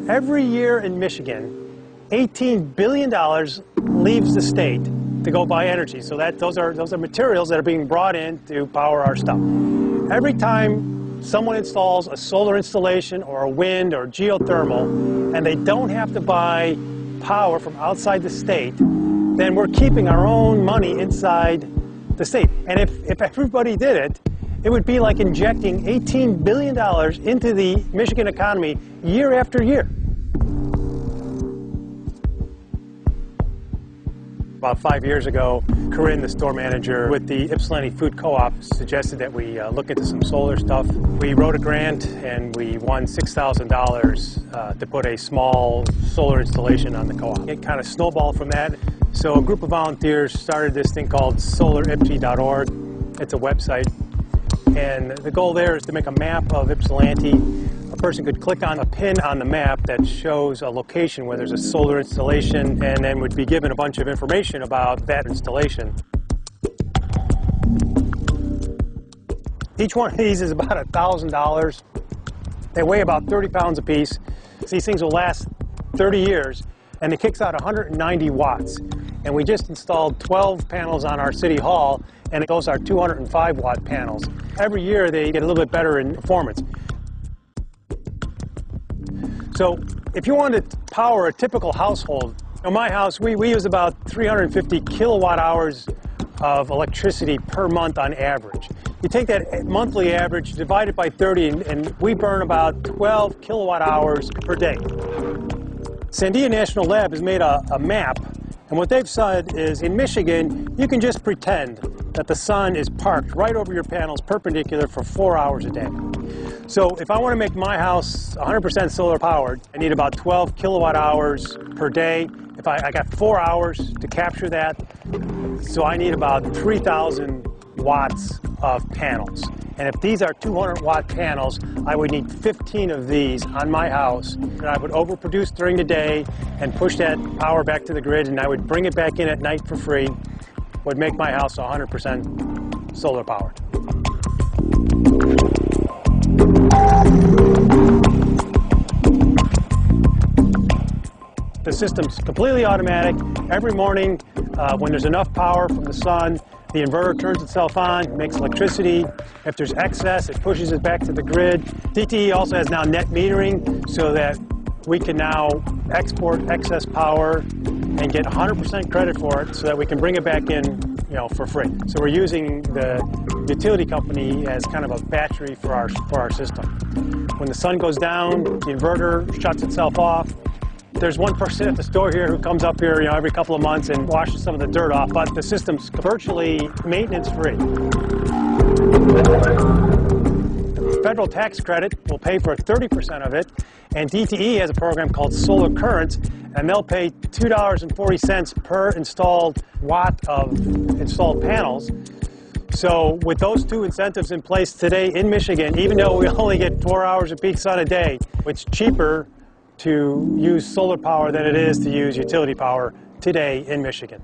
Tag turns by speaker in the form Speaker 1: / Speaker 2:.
Speaker 1: Every year in Michigan, $18 billion leaves the state to go buy energy. So those are materials that are being brought in to power our stuff. Every time someone installs a solar installation or a wind or geothermal, and they don't have to buy power from outside the state, then we're keeping our own money inside the state. And if everybody did it, it would be like injecting $18 billion into the Michigan economy year after year. About 5 years ago, Corinne, the store manager with the Ypsilanti Food Co-op, suggested that we look into some solar stuff. We wrote a grant and we won $6,000 to put a small solar installation on the co-op. It kind of snowballed from that. So a group of volunteers started this thing called SolarYpsi.org. It's a website. And the goal there is to make a map of Ypsilanti. A person could click on a pin on the map that shows a location where there's a solar installation, and then would be given a bunch of information about that installation. Each one of these is about $1,000. They weigh about 30 pounds apiece. These things will last 30 years, and it kicks out 190 watts. And we just installed 12 panels on our city hall, and those are 205 watt panels. Every year they get a little bit better in performance. So if you want to power a typical household, in my house we use about 350 kilowatt hours of electricity per month on average. You take that monthly average, divide it by 30, and we burn about 12 kilowatt hours per day. Sandia National Lab has made a map, and what they've said is in Michigan you can just pretend that the sun is parked right over your panels perpendicular for 4 hours a day. So if I want to make my house 100% solar powered, I need about 12 kilowatt hours per day. If I got 4 hours to capture that, so I need about 3,000 watts of panels. And if these are 200 watt panels, I would need 15 of these on my house. And I would overproduce during the day and push that power back to the grid, and I would bring it back in at night for free. Would make my house 100% solar powered. The system's completely automatic. Every morning, when there's enough power from the sun, the inverter turns itself on, makes electricity. If there's excess, it pushes it back to the grid. DTE also has now net metering, so that we can now export excess power and get 100% credit for it, so that we can bring it back in, for free. So we're using the utility company as kind of a battery for our system. When the sun goes down, the inverter shuts itself off. There's one person at the store here who comes up here, every couple of months and washes some of the dirt off, but the system's virtually maintenance-free. The federal tax credit will pay for 30% of it, and DTE has a program called Solar Currents, and they'll pay $2.40 per installed watt of installed panels. So with those two incentives in place today in Michigan, even though we only get 4 hours of peak sun a day, it's cheaper to use solar power than it is to use utility power today in Michigan.